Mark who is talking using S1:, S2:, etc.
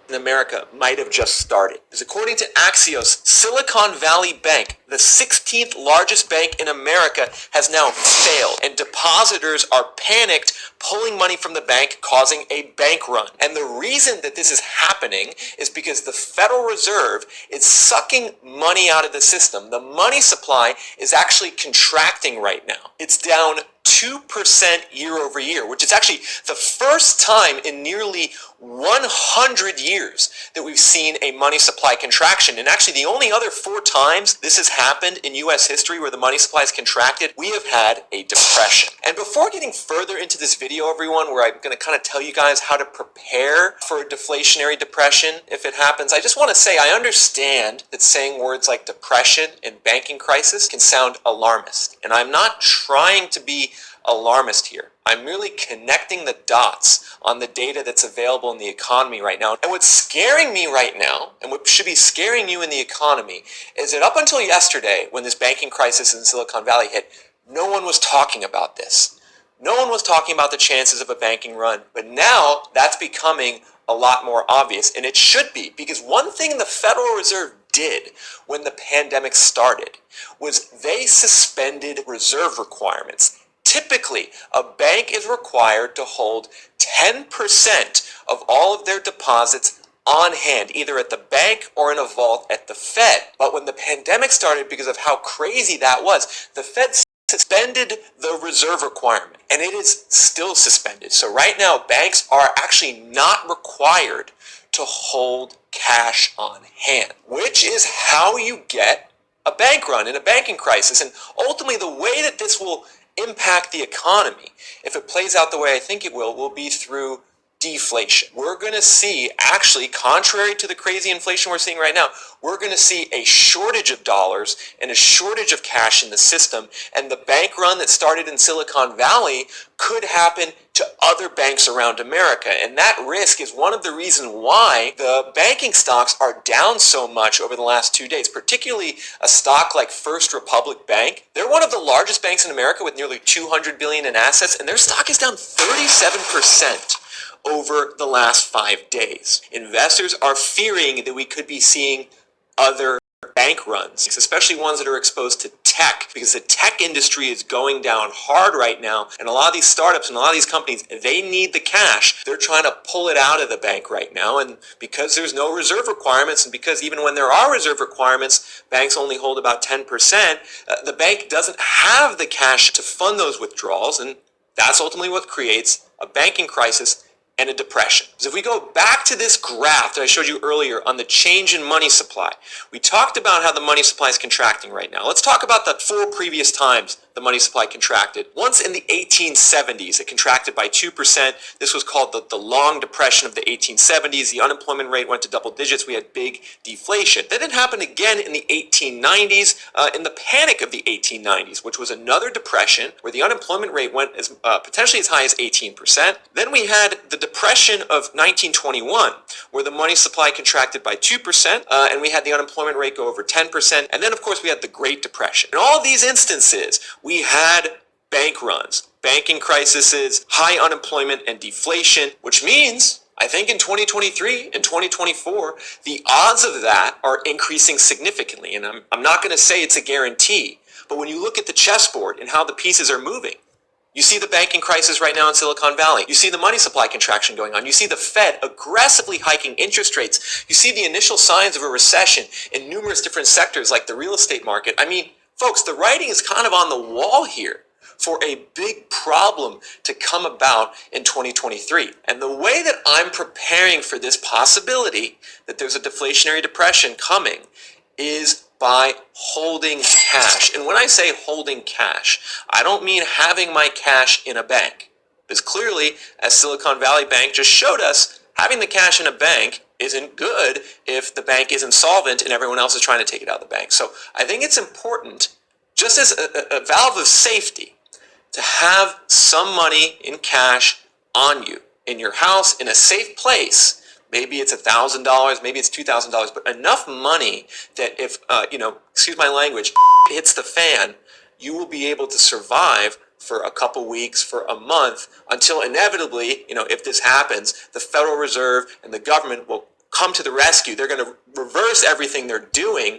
S1: in America might have just started. Because according to Axios, Silicon Valley Bank, the 16th largest bank in America, has now failed, and depositors are panicked, pulling money from the bank, causing a bank run. And the reason that this is happening is because the Federal Reserve is sucking money out of the system. The money supply is actually contracting right now. It's down 2% year over year, which is actually the first time in nearly 100 years that we've seen a money supply contraction. And actually the only other 4 times this has happened in US history where the money supply has contracted, we have had a depression. And before getting further into this video, everyone, where I'm going to kind of tell you guys how to prepare for a deflationary depression if it happens, I just want to say I understand that saying words like depression and banking crisis can sound alarmist. And I'm not trying to be alarmist here. I'm merely connecting the dots on the data that's available in the economy right now. And what's scaring me right now, and what should be scaring you in the economy, is that up until yesterday, when this banking crisis in Silicon Valley hit, no one was talking about this. No one was talking about the chances of a banking run. But now that's becoming a lot more obvious, and it should be, because one thing the Federal Reserve did when the pandemic started was they suspended reserve requirements. Typically, a bank is required to hold 10% of all of their deposits on hand, either at the bank or in a vault at the Fed. But when the pandemic started, because of how crazy that was, the Fed suspended the reserve requirement, and it is still suspended. So right now, banks are actually not required to hold cash on hand, which is how you get a bank run in a banking crisis. And ultimately, the way that this will impact the economy, if it plays out the way I think it will be through deflation. We're going to see, actually, contrary to the crazy inflation we're seeing right now, we're going to see a shortage of dollars and a shortage of cash in the system, and the bank run that started in Silicon Valley could happen to other banks around America. And that risk is one of the reasons why the banking stocks are down so much over the last 2 days, particularly a stock like First Republic Bank. They're one of the largest banks in America with nearly $200 billion in assets, and their stock is down 37% over the last 5 days. Investors are fearing that we could be seeing other bank runs, especially ones that are exposed to tech, because the tech industry is going down hard right now, and a lot of these startups and a lot of these companies, they need the cash. They're trying to pull it out of the bank right now, and because there's no reserve requirements, and because even when there are reserve requirements, banks only hold about 10%, the bank doesn't have the cash to fund those withdrawals, and that's ultimately what creates a banking crisis and a depression. So if we go back to this graph that I showed you earlier on the change in money supply, we talked about how the money supply is contracting right now. Let's talk about the 4 previous times the money supply contracted. Once in the 1870s, it contracted by 2%. This was called the long depression of the 1870s. The unemployment rate went to double digits. We had big deflation. That didn't happen again in the 1890s, in the panic of the 1890s, which was another depression where the unemployment rate went as potentially as high as 18%. Then we had the depression of 1921, where the money supply contracted by 2%, and we had the unemployment rate go over 10%. And then, of course, we had the Great Depression. In all of these instances, we had bank runs, banking crises, high unemployment, and deflation, which means, I think in 2023 and 2024, the odds of that are increasing significantly. And I'm not going to say it's a guarantee, but when you look at the chessboard and how the pieces are moving, you see the banking crisis right now in Silicon Valley. You see the money supply contraction going on. You see the Fed aggressively hiking interest rates. You see the initial signs of a recession in numerous different sectors like the real estate market. I mean, folks, the writing is kind of on the wall here for a big problem to come about in 2023. And the way that I'm preparing for this possibility that there's a deflationary depression coming is by holding cash. And when I say holding cash, I don't mean having my cash in a bank. Because clearly, as Silicon Valley Bank just showed us, having the cash in a bank isn't good if the bank is insolvent and everyone else is trying to take it out of the bank. So I think it's important, just as a valve of safety, to have some money in cash on you, in your house, in a safe place. Maybe it's $1,000, maybe it's $2,000, but enough money that if, excuse my language, hits the fan, you will be able to survive for a couple weeks, for a month, until inevitably, if this happens, the Federal Reserve and the government will come to the rescue. They're going to reverse everything they're doing